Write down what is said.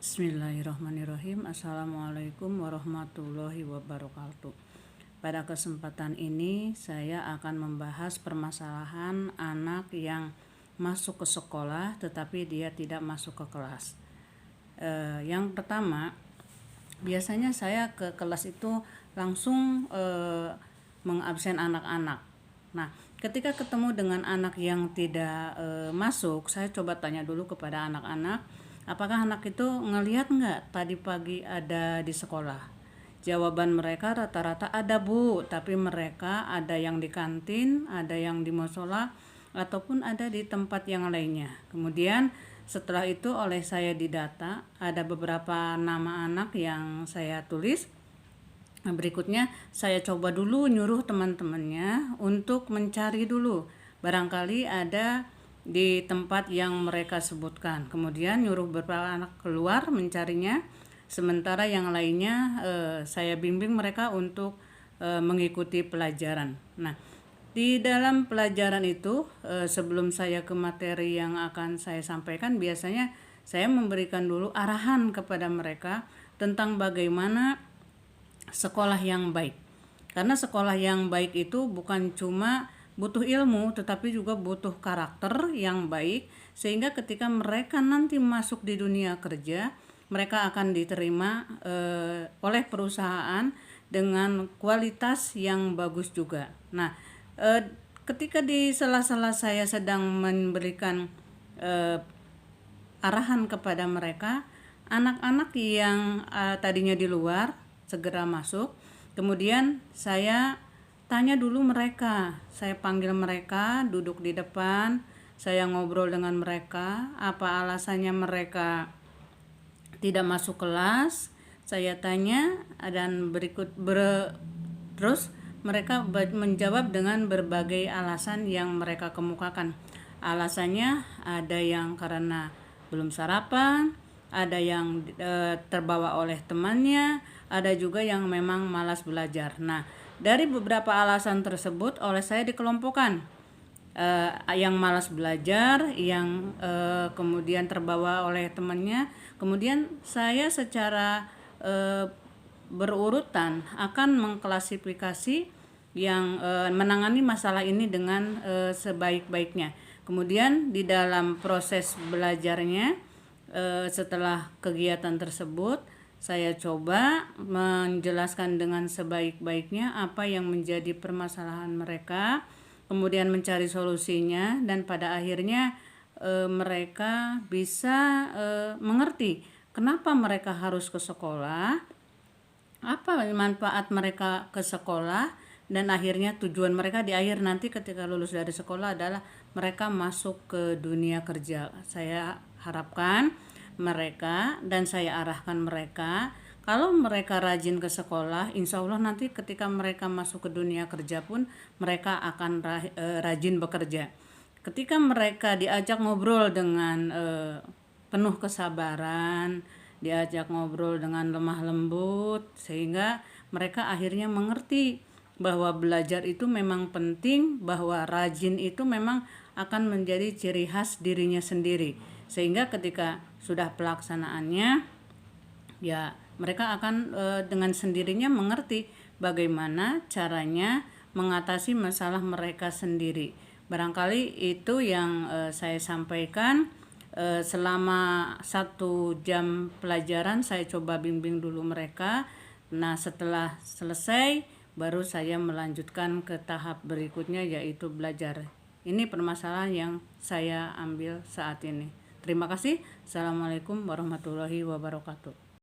Bismillahirrahmanirrahim. Assalamualaikum warahmatullahi wabarakatuh. Pada kesempatan ini saya akan membahas permasalahan anak yang masuk ke sekolah tetapi dia tidak masuk ke kelas. Yang pertama, biasanya saya ke kelas itu langsung mengabsen anak-anak. Nah, ketika ketemu dengan anak yang tidak masuk, saya coba tanya dulu kepada anak-anak, apakah anak itu ngelihat nggak tadi pagi ada di sekolah? Jawaban mereka rata-rata ada, Bu, tapi mereka ada yang di kantin, ada yang di musola, ataupun ada di tempat yang lainnya. Kemudian setelah itu oleh saya didata, ada beberapa nama anak yang saya tulis. Nah, berikutnya saya coba dulu nyuruh teman-temannya untuk mencari dulu. Barangkali ada di tempat yang mereka sebutkan. Kemudian nyuruh beberapa anak keluar mencarinya. Sementara yang lainnya saya bimbing mereka untuk mengikuti pelajaran. Nah, di dalam pelajaran itu sebelum saya ke materi yang akan saya sampaikan, biasanya saya memberikan dulu arahan kepada mereka tentang bagaimana sekolah yang baik. Karena sekolah yang baik itu bukan cuma butuh ilmu tetapi juga butuh karakter yang baik, sehingga ketika mereka nanti masuk di dunia kerja, mereka akan diterima oleh perusahaan dengan kualitas yang bagus juga. Nah, ketika di sela-sela saya sedang memberikan arahan kepada mereka, anak-anak yang tadinya di luar segera masuk. Kemudian saya tanya dulu mereka, saya panggil mereka duduk di depan, saya ngobrol dengan mereka, apa alasannya mereka tidak masuk kelas. Saya tanya dan terus mereka menjawab dengan berbagai alasan yang mereka kemukakan. Alasannya ada yang karena belum sarapan, ada yang terbawa oleh temannya, ada juga yang memang malas belajar. Nah, dari beberapa alasan tersebut oleh saya dikelompokkan. Yang malas belajar, yang kemudian terbawa oleh temannya. Kemudian saya secara berurutan akan mengklasifikasi yang menangani masalah ini dengan sebaik-baiknya. Kemudian di dalam proses belajarnya, setelah kegiatan tersebut, saya coba menjelaskan dengan sebaik-baiknya apa yang menjadi permasalahan mereka, kemudian mencari solusinya, dan pada akhirnya mereka bisa mengerti kenapa mereka harus ke sekolah, apa manfaat mereka ke sekolah, dan akhirnya tujuan mereka di akhir nanti ketika lulus dari sekolah adalah mereka masuk ke dunia kerja. Saya harapkan mereka dan saya arahkan mereka, kalau mereka rajin ke sekolah, insya Allah nanti ketika mereka masuk ke dunia kerja pun mereka akan rajin bekerja. Ketika mereka diajak ngobrol dengan penuh kesabaran, diajak ngobrol dengan lemah lembut, sehingga mereka akhirnya mengerti bahwa belajar itu memang penting, bahwa rajin itu memang akan menjadi ciri khas dirinya sendiri, sehingga ketika sudah pelaksanaannya, ya mereka akan dengan sendirinya mengerti bagaimana caranya mengatasi masalah mereka sendiri. Barangkali itu yang saya sampaikan. Selama 1 jam pelajaran saya coba bimbing dulu mereka. Nah, setelah selesai baru saya melanjutkan ke tahap berikutnya, yaitu belajar. Ini permasalahan yang saya ambil saat ini. Terima kasih. Assalamualaikum warahmatullahi wabarakatuh.